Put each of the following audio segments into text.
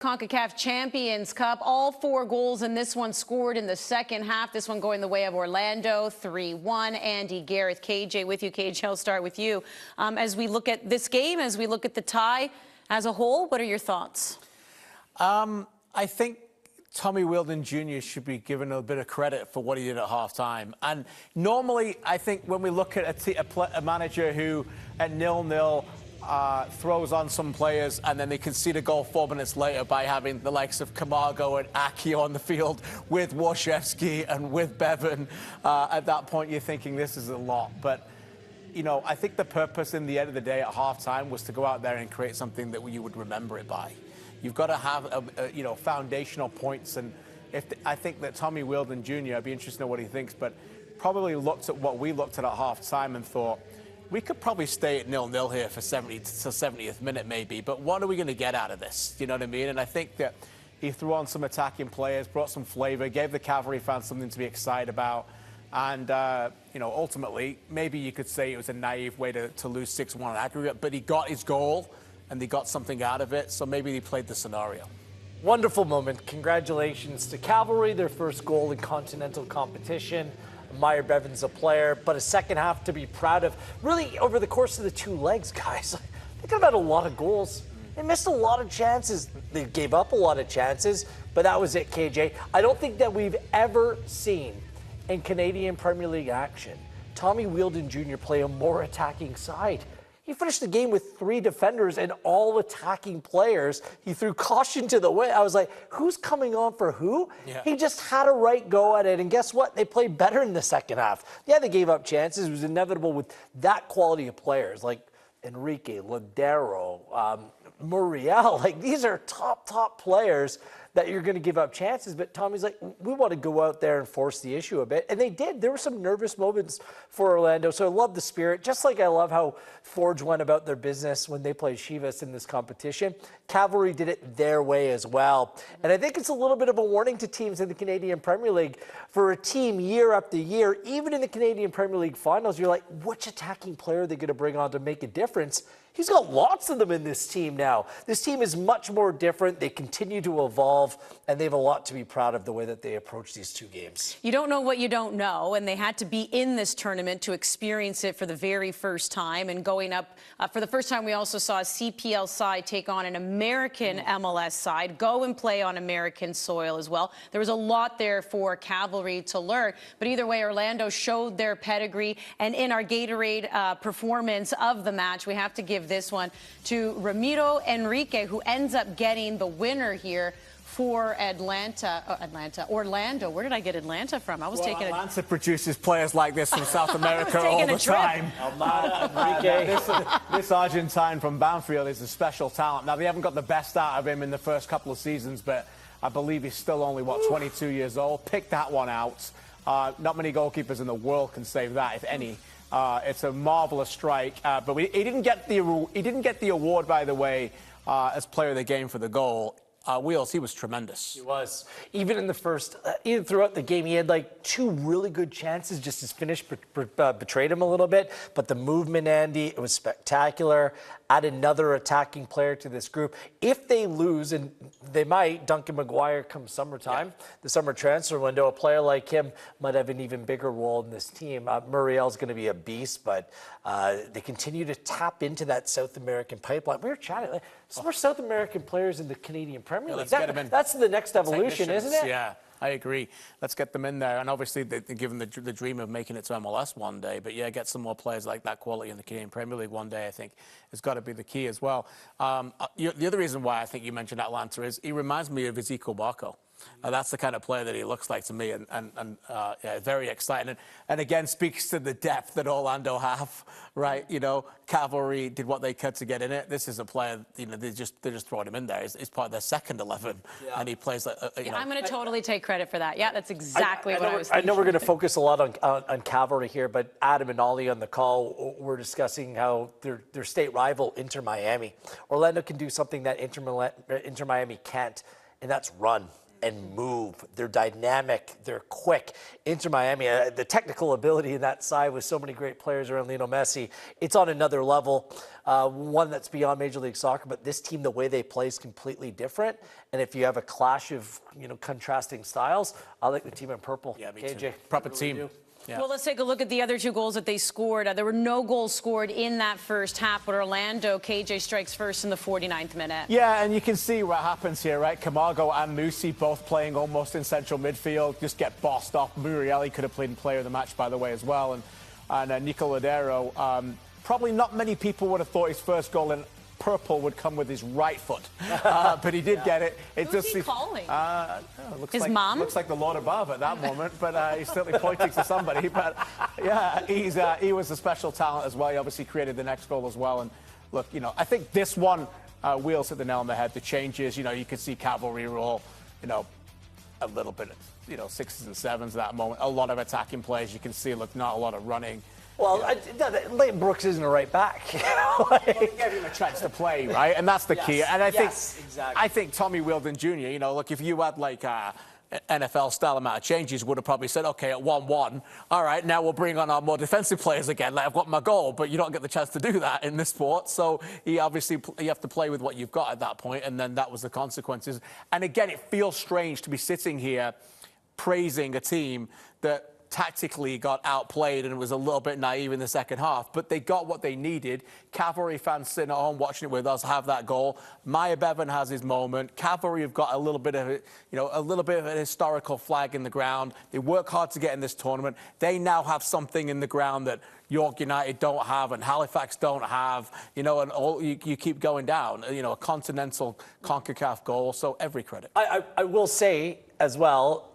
Concacaf Champions Cup, all 4 goals in this one scored in the second half. This one going the way of Orlando, 3-1. Andy, Gareth, KJ with you. KJ, I'll start with you. As we look at this game, as we look at the tie as a whole, what are your thoughts? I think Tommy Wheeldon Jr. should be given a bit of credit for what he did at halftime. And normally, I think when we look at a manager who at 0-0 throws on some players and then they concede a goal 4 minutes later by having the likes of Camargo and Aki on the field with Washewski and with Bevan, at that point you're thinking this is a lot. But, you know, I think the purpose in the end of the day at halftime was to go out there and create something that you would remember it by. You've got to have, foundational points. And I think that Tommy Wheeldon Jr., I'd be interested to know what he thinks, but probably looked at what we looked at halftime and thought, we could probably stay at 0-0 here for 70 to 70th minute maybe, but what are we going to get out of this? You know what I mean? And I think that he threw on some attacking players, brought some flavor, gave the Cavalry fans something to be excited about. And, ultimately, maybe you could say it was a naive way to lose 6-1 on aggregate, but he got his goal and he got something out of it, so maybe he played the scenario. Wonderful moment. Congratulations to Cavalry, their first goal in continental competition. Meyer Bevan's a player, but a second half to be proud of. Really, over the course of the 2 legs, guys, they could have had a lot of goals. They missed a lot of chances. They gave up a lot of chances, but that was it, KJ. I don't think that we've ever seen in Canadian Premier League action Tommy Wheeldon Jr. play a more attacking side. He finished the game with 3 defenders and all attacking players. He threw caution to the wind. I was like, who's coming on for who? Yeah. He just had a right go at it. And guess what? They played better in the second half. Yeah, they gave up chances. It was inevitable with that quality of players like Enrique, Ladero, Muriel. Like, these are top players that you're going to give up chances. But Tommy's like, we want to go out there and force the issue a bit. And they did. There were some nervous moments for Orlando. So I love the spirit, just like I love how Forge went about their business when they played Chivas in this competition. Cavalry did it their way as well. And I think it's a little bit of a warning to teams in the Canadian Premier League. For a team year after year, even in the Canadian Premier League finals, you're like, which attacking player are they going to bring on to make a difference? He's got lots of them in this team now. This team is much more different. They continue to evolve, and they have a lot to be proud of the way that they approach these 2 games. You don't know what you don't know, and they had to be in this tournament to experience it for the very first time. And going up, for the first time, we also saw a CPL side take on an American MLS side, go and play on American soil as well. There was a lot there for Cavalry to learn. But either way, Orlando showed their pedigree. And in our Gatorade performance of the match, we have to give this one to Ramiro Enrique, who ends up getting the winner here for Orlando. Where did I get Atlanta from? I was taking Atlanta produces players like this from South America all the time. This Argentine from Banfield is a special talent. Now, they haven't got the best out of him in the first couple of seasons, but I believe he's still only, 22 years old. Pick that one out. Not many goalkeepers in the world can save that, if any. It's a marvelous strike, but he didn't get the award, by the way, as player of the game for the goal. Wheels, he was tremendous. He was. Even in the first, even throughout the game, he had like 2 really good chances. Just his finish betrayed him a little bit. But the movement, Andy, it was spectacular. Add another attacking player to this group. If they lose, and they might, Duncan McGuire come summertime, the summer transfer window, a player like him might have an even bigger role in this team. Muriel's going to be a beast, but they continue to tap into that South American pipeline. We were chatting, like, some more South American players in the Canadian Premier League. That's the next evolution, isn't it? Yeah. I agree. Let's get them in there. And obviously, they're given the dream of making it to MLS one day. But, yeah, get some more players like that quality in the Canadian Premier League one day, I think, has got to be the key as well. The other reason why I think you mentioned Atlanta is he reminds me of Ezequiel Barco. That's the kind of player that he looks like to me, and very exciting. And again, speaks to the depth that Orlando have, right? You know, Cavalry did what they could to get in it. This is a player, they're just throwing him in there. He's part of their second 11, and he plays like, I'm going to totally take credit for that. Yeah, that's exactly what I was thinking. I know we're going to focus a lot on Cavalry here, but Adam and Ollie on the call were discussing how their state rival, Inter Miami. Orlando can do something that Inter Miami can't, and that's run. and move. They're dynamic. They're quick. Inter Miami, the technical ability in that side with so many great players around Lionel Messi, it's on another level, one that's beyond Major League Soccer. But this team, the way they play is completely different. And if you have a clash of contrasting styles, I like the team in purple. Yeah, me KJ, too. Proper team. Yeah. Well, let's take a look at the other two goals that they scored. There were no goals scored in that first half, but Orlando, KJ strikes first in the 49th minute. Yeah, and you can see what happens here, right? Camargo and Musi both playing almost in central midfield, just get bossed off. Murielli could have played player of the match, by the way, as well. And Nico Ladero, probably not many people would have thought his first goal in purple would come with his right foot, but he did get it. Who's he calling? His mom? mom? Looks like the Lord above at that moment, but he's certainly pointing to somebody. But yeah, he was a special talent as well. He obviously created the next goal as well. And look, I think this one Wheels hit the nail on the head. The changes, you could see Cavalry roll, a little bit of, sixes and sevens at that moment. A lot of attacking plays. You can see, look, not a lot of running. Well, Leighton Brooks isn't a right back. Well, he gave him a chance to play, right? And that's the key. And I think Tommy Wheeldon Jr., look, if you had like NFL-style amount of changes, would have probably said, okay, at 1-1, all right, now we'll bring on our more defensive players again. Like, I've got my goal, but you don't get the chance to do that in this sport. So you have to play with what you've got at that point, and then that was the consequences. And again, it feels strange to be sitting here praising a team that tactically got outplayed and it was a little bit naive in the second half, but they got what they needed. Cavalry fans sitting at home watching it with us have that goal. Maya Bevan has his moment. Cavalry have got a little bit of an historical flag in the ground. They work hard to get in this tournament. They now have something in the ground that York United don't have and Halifax don't have, and you keep going down, a continental CONCACAF goal, so every credit. I will say as well,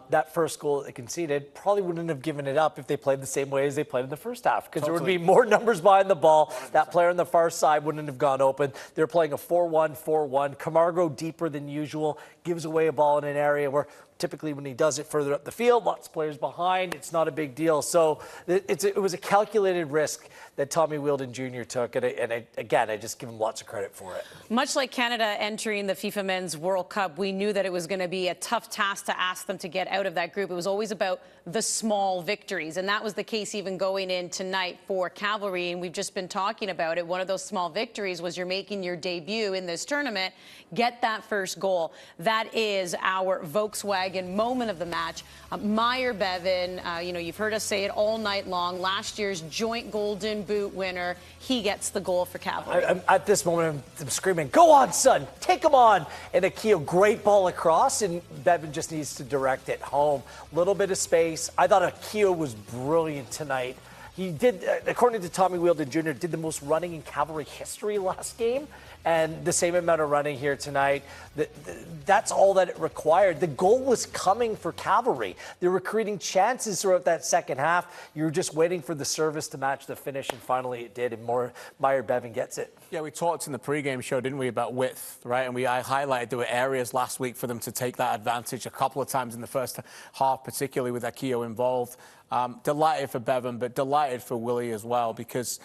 that first goal that they conceded probably wouldn't have given it up if they played the same way as they played in the first half, because there would be more numbers behind the ball. 100%. That player on the far side wouldn't have gone open. They're playing a 4-1-4-1. Camargo deeper than usual, gives away a ball in an area where typically when he does it further up the field, lots of players behind, it's not a big deal. So it was a calculated risk that Tommy Wheeldon Jr. took, and again, I just give him lots of credit for it. Much like Canada entering the FIFA Men's World Cup, we knew that it was going to be a tough task to ask them to get out of that group. It was always about the small victories, and that was the case even going in tonight for Cavalry, and we've just been talking about it. One of those small victories was you're making your debut in this tournament, get that first goal. That is our Volkswagen moment of the match. Meyer Bevan, you've heard us say it all night long, last year's joint Golden Boot winner, he gets the goal for Cavalry. At this moment, I'm screaming, go on, son, take him on. And Akio, great ball across, and Bevan just needs to direct it home. Little bit of space. I thought Akio was brilliant tonight. He did, according to Tommy Wheeldon Jr., did the most running in Cavalry history last game, and the same amount of running here tonight. That's all that it required. The goal was coming for Cavalry. They were creating chances throughout that second half. You were just waiting for the service to match the finish, and finally it did, and Meyer Bevan gets it. Yeah, we talked in the pregame show, didn't we, about width, right? And I highlighted there were areas last week for them to take that advantage a couple of times in the first half, particularly with Akio involved. Delighted for Bevan, but delighted for Willie as well, because,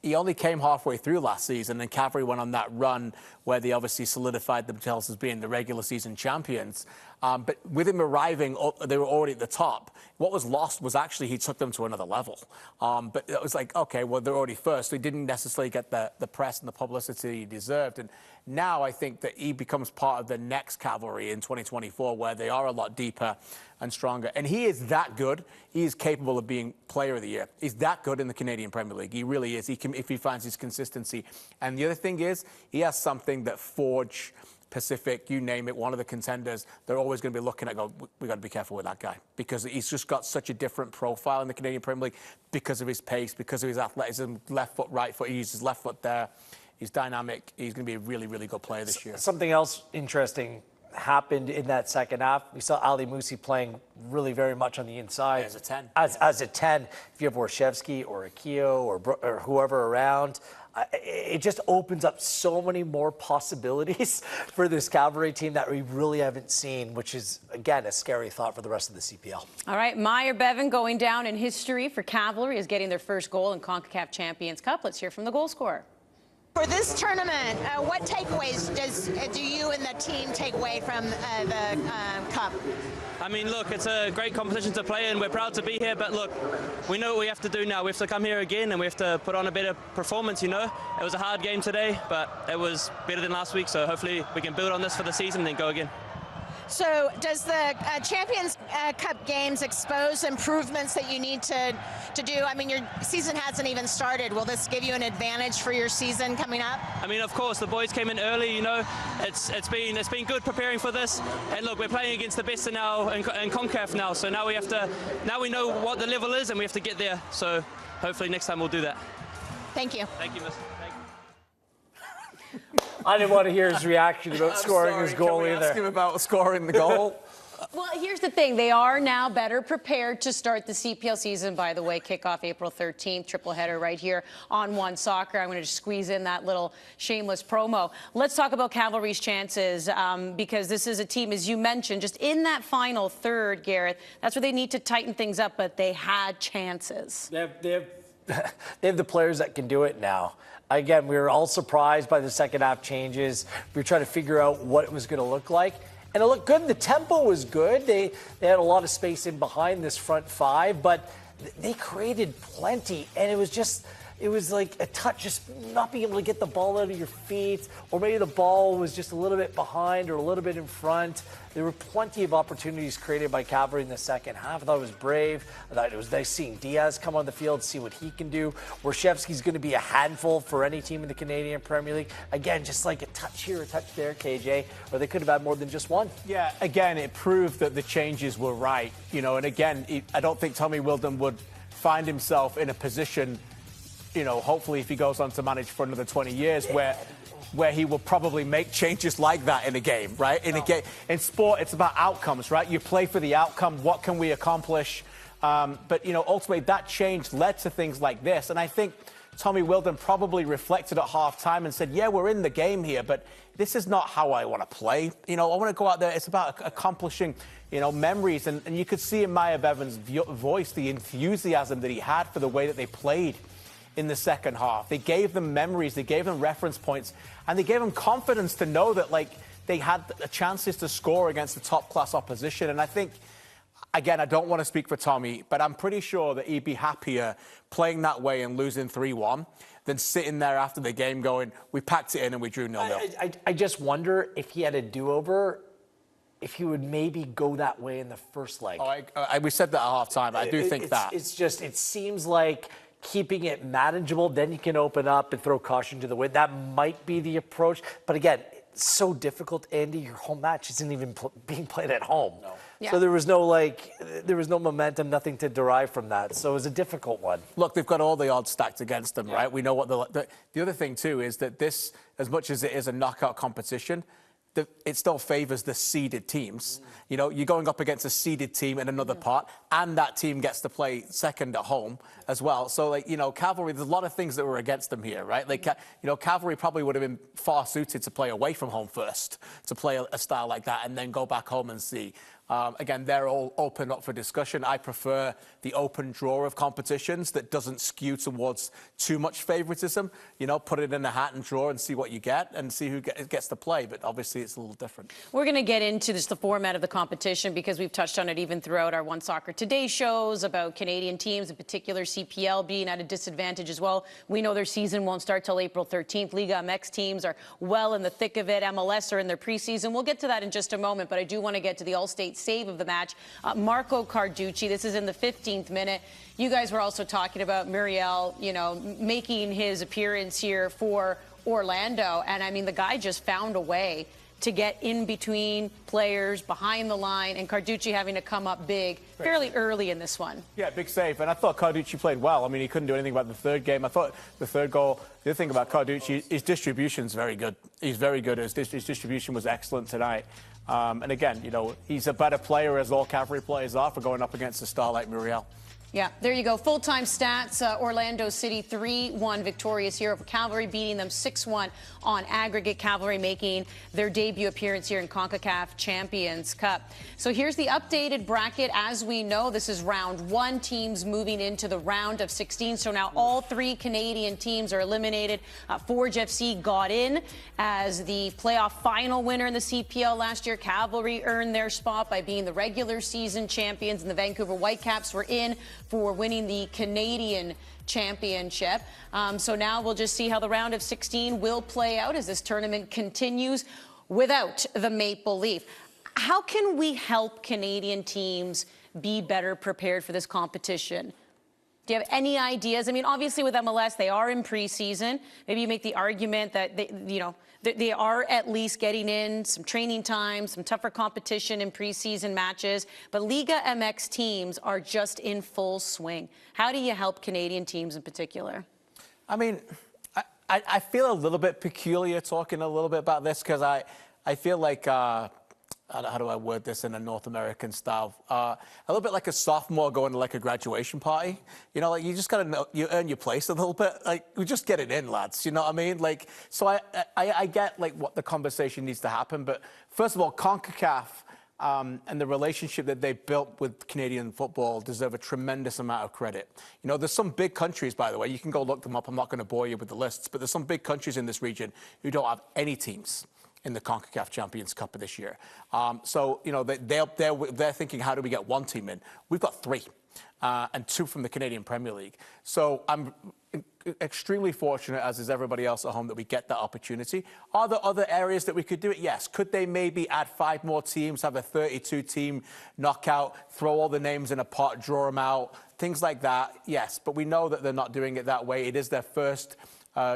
he only came halfway through last season, and Cavalry went on that run where they obviously solidified themselves as being the regular season champions. But with him arriving, they were already at the top. What was lost was actually he took them to another level. But it was like, okay, well, they're already first. So he didn't necessarily get the press and the publicity he deserved. And now I think that he becomes part of the next Cavalry in 2024, where they are a lot deeper and stronger. And he is that good. He is capable of being player of the year. He's that good in the Canadian Premier League. He really is. He can, if he finds his consistency. And the other thing is, he has something that Forge, Pacific, you name it, one of the contenders, they're always going to be looking at, we got to be careful with that guy, because he's just got such a different profile in the Canadian Premier League because of his pace, because of his athleticism, left foot, right foot. He uses his left foot there. He's dynamic. He's going to be a really, really good player this year. Something else interesting happened in that second half. We saw Ali Musi playing really very much on the inside. As a 10. As a 10. If you have Warshevsky or Akio or whoever around, it just opens up so many more possibilities for this Cavalry team that we really haven't seen, which is, again, a scary thought for the rest of the CPL. All right, Meyer Bevan going down in history for Cavalry is getting their first goal in Concacaf Champions Cup. Let's hear from the goal scorer. For this tournament, what takeaways do you and the team take away from the Cup? I mean, look, it's a great competition to play in. We're proud to be here, but look, we know what we have to do now. We have to come here again and we have to put on a better performance, you know. It was a hard game today, but it was better than last week, so hopefully we can build on this for the season and then go again. So does the Champions Cup games expose improvements that you need to do? I mean, your season hasn't even started. Will this give you an advantage for your season coming up? I mean, of course, the boys came in early, you know. It's been good preparing for this. And look, we're playing against the best now in Concacaf now, so now we know what the level is and we have to get there. So hopefully next time we'll do that. Thank you. Thank you, miss. Thank you. I didn't want to hear his reaction about scoring his goal Can we either. ask him about scoring the goal? Well, here's the thing. They are now better prepared to start the CPL season. By the way, kickoff April 13th, triple header right here on One Soccer. I'm going to just squeeze in that little shameless promo. Let's talk about Cavalry's chances because this is a team, as you mentioned, just in that final third, Gareth, that's where they need to tighten things up, but they had chances. They have the players that can do it now. Again, we were all surprised by the second half changes. We were trying to figure out what it was going to look like. And it looked good. The tempo was good. They had a lot of space in behind this front five, but they created plenty. And it was like a touch, just not being able to get the ball out of your feet, or maybe the ball was just a little bit behind or a little bit in front. There were plenty of opportunities created by Cavalry in the second half. I thought it was brave. I thought it was nice seeing Diaz come on the field, see what he can do. Warshevsky's going to be a handful for any team in the Canadian Premier League. Again, just like a touch here, a touch there, KJ, or they could have had more than just one. Yeah, again, it proved that the changes were right. You know, and again, I don't think Tommy Wilden would find himself in a position, you know, hopefully if he goes on to manage for another 20 years, where he will probably make changes like that in a game, right? In sport, it's about outcomes, right? You play for the outcome. What can we accomplish? But, you know, ultimately that change led to things like this. And I think Tommy Wilden probably reflected at halftime and said, yeah, we're in the game here, but this is not how I want to play. You know, I want to go out there. It's about accomplishing, you know, memories. And you could see in Maya Bevan's voice the enthusiasm that he had for the way that they played in the second half. They gave them memories, they gave them reference points, and they gave them confidence to know that, like, they had chances to score against the top-class opposition. And I think, again, I don't want to speak for Tommy, but I'm pretty sure that he'd be happier playing that way and losing 3-1 than sitting there after the game going, we packed it in and we drew 0-0. I just wonder if he had a do-over, if he would maybe go that way in the first leg. We said that at halftime. I do think that. It's just, it seems like keeping it manageable, then you can open up and throw caution to the wind. That might be the approach. But again, it's so difficult, Andy. Your home match isn't even being played at home. No. Yeah. So there was no momentum, nothing to derive from that. So it was a difficult one. Look, they've got all the odds stacked against them, right? We know what the other thing too is that this, as much as it is a knockout competition, it still favors the seeded teams. You know, you're going up against a seeded team in another part, and that team gets to play second at home as well. So, like, you know, Cavalry, there's a lot of things that were against them here, right? Like, you know, Cavalry probably would have been far suited to play away from home first, to play a style like that, and then go back home and see. Again, they're all open up for discussion. I prefer the open draw of competitions that doesn't skew towards too much favoritism. You know, put it in a hat and draw and see what you get and see who gets to play. But obviously, it's a little different. We're going to get into just the format of the competition because we've touched on it even throughout our One Soccer Today shows about Canadian teams, in particular CPL being at a disadvantage as well. We know their season won't start till April 13th. Liga MX teams are well in the thick of it. MLS are in their preseason. We'll get to that in just a moment, but I do want to get to the All-State save of the match. Marco Carducci, this is in the 15th minute. You guys were also talking about Muriel, you know, making his appearance here for Orlando. And I mean, the guy just found a way to get in between players behind the line, and Carducci having to come up big fairly early in this one. Yeah, big save. And I thought Carducci played well. I mean, he couldn't do anything about the third game. I thought the third goal, the other thing about Carducci, his distribution's very good. He's very good. His distribution was excellent tonight. And again, you know, he's a better player, as all Cavalry players are, for going up against a star like Muriel. Yeah, there you go. Full-time stats, Orlando City 3-1 victorious here over Cavalry, beating them 6-1 on aggregate. Cavalry making their debut appearance here in Concacaf Champions Cup. So here's the updated bracket. As we know, this is round 1. Teams moving into the round of 16. So now all 3 Canadian teams are eliminated. Forge FC got in as the playoff final winner in the CPL last year. Cavalry earned their spot by being the regular season champions, and the Vancouver Whitecaps were in for winning the Canadian Championship. So now we'll just see how the round of 16 will play out as this tournament continues without the Maple Leaf. How can we help Canadian teams be better prepared for this competition? Do you have any ideas? I mean, obviously with MLS, they are in preseason. Maybe you make the argument that they are at least getting in some training time, some tougher competition in preseason matches. But Liga MX teams are just in full swing. How do you help Canadian teams in particular? I mean, I feel a little bit peculiar talking a little bit about this because I feel like, how do I word this in a North American style? A little bit like a sophomore going to like a graduation party. You know, like you just got to know, you earn your place a little bit. Like we just get it in, lads. You know what I mean? Like, so I get like what the conversation needs to happen. But first of all, CONCACAF and the relationship that they've built with Canadian football deserve a tremendous amount of credit. You know, there's some big countries, by the way, you can go look them up. I'm not going to bore you with the lists, but there's some big countries in this region who don't have any teams in the Concacaf Champions Cup of this year. So, you know, they're thinking, how do we get one team in? We've got 3, and 2 from the Canadian Premier League. So I'm extremely fortunate, as is everybody else at home, that we get that opportunity. Are there other areas that we could do it? Yes. Could they maybe add 5 more teams, have a 32-team knockout, throw all the names in a pot, draw them out, things like that? Yes, but we know that they're not doing it that way. It is their first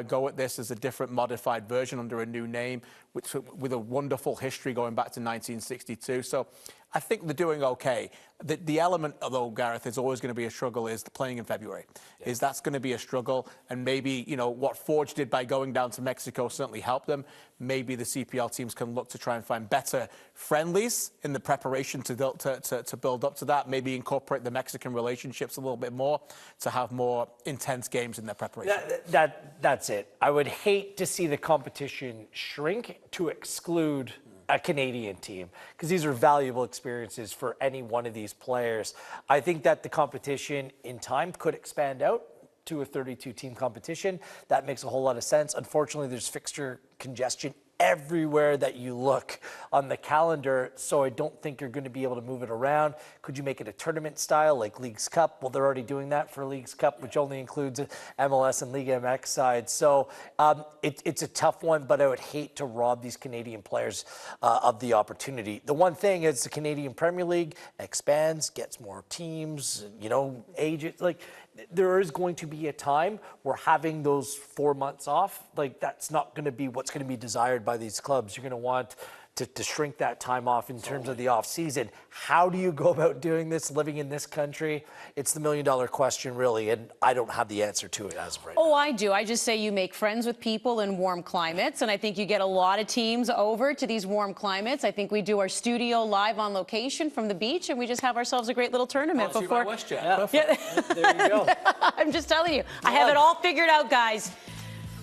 go at this as a different modified version under a new name, with a wonderful history going back to 1962. So I think they're doing okay. The element, although, Gareth, is always going to be a struggle, is the playing in February. Yeah. That's going to be a struggle. And maybe, you know, what Forge did by going down to Mexico certainly helped them. Maybe the CPL teams can look to try and find better friendlies in the preparation to build up to that. Maybe incorporate the Mexican relationships a little bit more to have more intense games in their preparation. That's it. I would hate to see the competition shrink to exclude a Canadian team, because these are valuable experiences for any one of these players. I think that the competition in time could expand out to a 32-team competition. That makes a whole lot of sense. Unfortunately, there's fixture congestion everywhere that you look on the calendar, so I don't think you're going to be able to move it around. Could you make it a tournament style like Leagues Cup? Well, they're already doing that for Leagues Cup, which only includes MLS and Liga MX side. So it's a tough one, but I would hate to rob these Canadian players of the opportunity. The one thing is the Canadian Premier League expands, gets more teams, you know, ages. Like, there is going to be a time where having those 4 months off, like, that's not going to be what's going to be desired by these clubs. You're going to want to shrink that time off in terms of the off season. How do you go about doing this, living in this country? It's the million-dollar question, really, and I don't have the answer to it as of right now. Oh, I do. I just say you make friends with people in warm climates, and I think you get a lot of teams over to these warm climates. I think we do our studio live on location from the beach, and we just have ourselves a great little tournament before. Yeah. There you go. I'm just telling you, I have it all figured out, guys.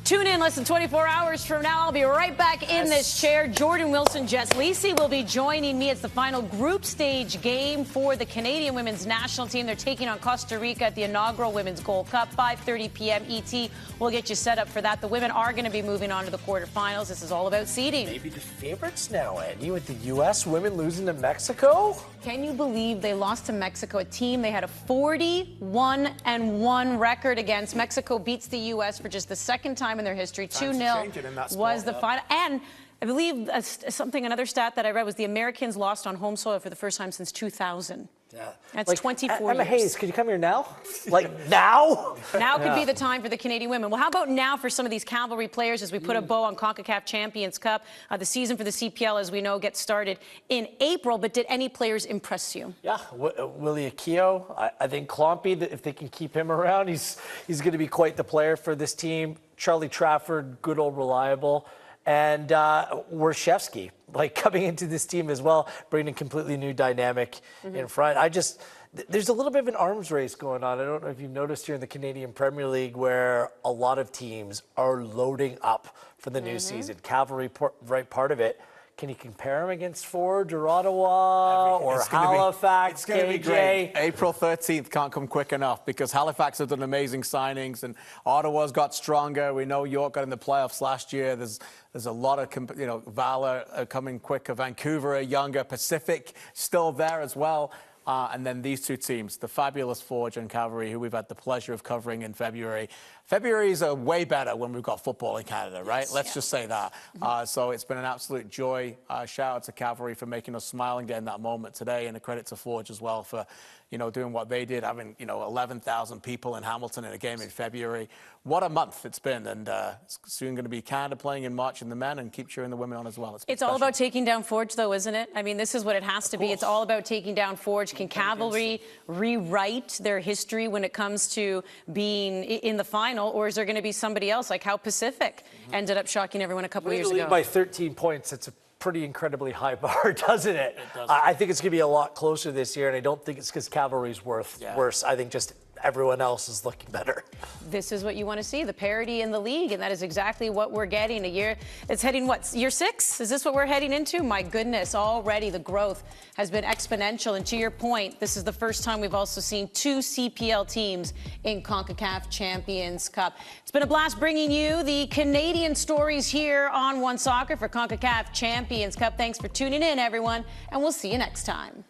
Tune in less than 24 hours from now. I'll be right back in this chair. Jordan Wilson, Jess Lisi will be joining me. It's the final group stage game for the Canadian women's national team. They're taking on Costa Rica at the inaugural Women's Gold Cup, 5:30 p.m. ET. We'll get you set up for that. The women are going to be moving on to the quarterfinals. This is all about seeding. Maybe the favorites now, Andy, with the U.S. women losing to Mexico. Can you believe they lost to Mexico, a team they had a 41-1 record against? Mexico beats the U.S. for just the second time in their history. 2-0 was the final. And I believe another stat that I read was the Americans lost on home soil for the first time since 2000. Yeah. That's like, 24 Emma years. Hayes, could you come here now? Like, now? Now could be the time for the Canadian women. Well, how about now for some of these Cavalry players as we put a bow on CONCACAF Champions Cup? The season for the CPL, as we know, gets started in April, but did any players impress you? Yeah, Willie Akio. I think Klompy, if they can keep him around, he's going to be quite the player for this team. Charlie Trafford, good old reliable. and Warshevsky, like coming into this team as well, bringing a completely new dynamic in front. There's a little bit of an arms race going on. I don't know if you've noticed here in the Canadian Premier League where a lot of teams are loading up for the new season. Cavalry, right part of it. Can you compare them against Forge or Ottawa or Halifax? It's going to be great. April 13th can't come quick enough because Halifax have done amazing signings and Ottawa's got stronger. We know York got in the playoffs last year. There's a lot of, Valor coming quicker. Vancouver are younger. Pacific still there as well. And then these two teams, the fabulous Forge and Cavalry, who we've had the pleasure of covering in February. Februaries are way better when we've got football in Canada, right? Let's just say that. So it's been an absolute joy. Shout out to Cavalry for making us smile and getting that moment today, and a credit to Forge as well for, doing what they did, having, 11,000 people in Hamilton in a game in February. What a month it's been, and it's soon going to be Canada playing in March in the men, and keep cheering the women on as well. It's all about taking down Forge, though, isn't it? I mean, this is what it has to be. It's all about taking down Forge. Can Cavalry rewrite their history when it comes to being in the final, or is there going to be somebody else, like how Pacific ended up shocking everyone a couple years ago? By 13 points, it's a pretty incredibly high bar, doesn't it? It does. I think it's going to be a lot closer this year, and I don't think it's because Cavalry's worse. I think just everyone else is looking better. This is what you want to see, the parity in the league, and that is exactly what we're getting. A year, it's heading, what, year 6? Is this what we're heading into? My goodness, already the growth has been exponential. And to your point, this is the first time we've also seen 2 CPL teams in Concacaf Champions Cup. It's been a blast bringing you the Canadian stories here on One Soccer for Concacaf Champions Cup. Thanks for tuning in, everyone, and we'll see you next time.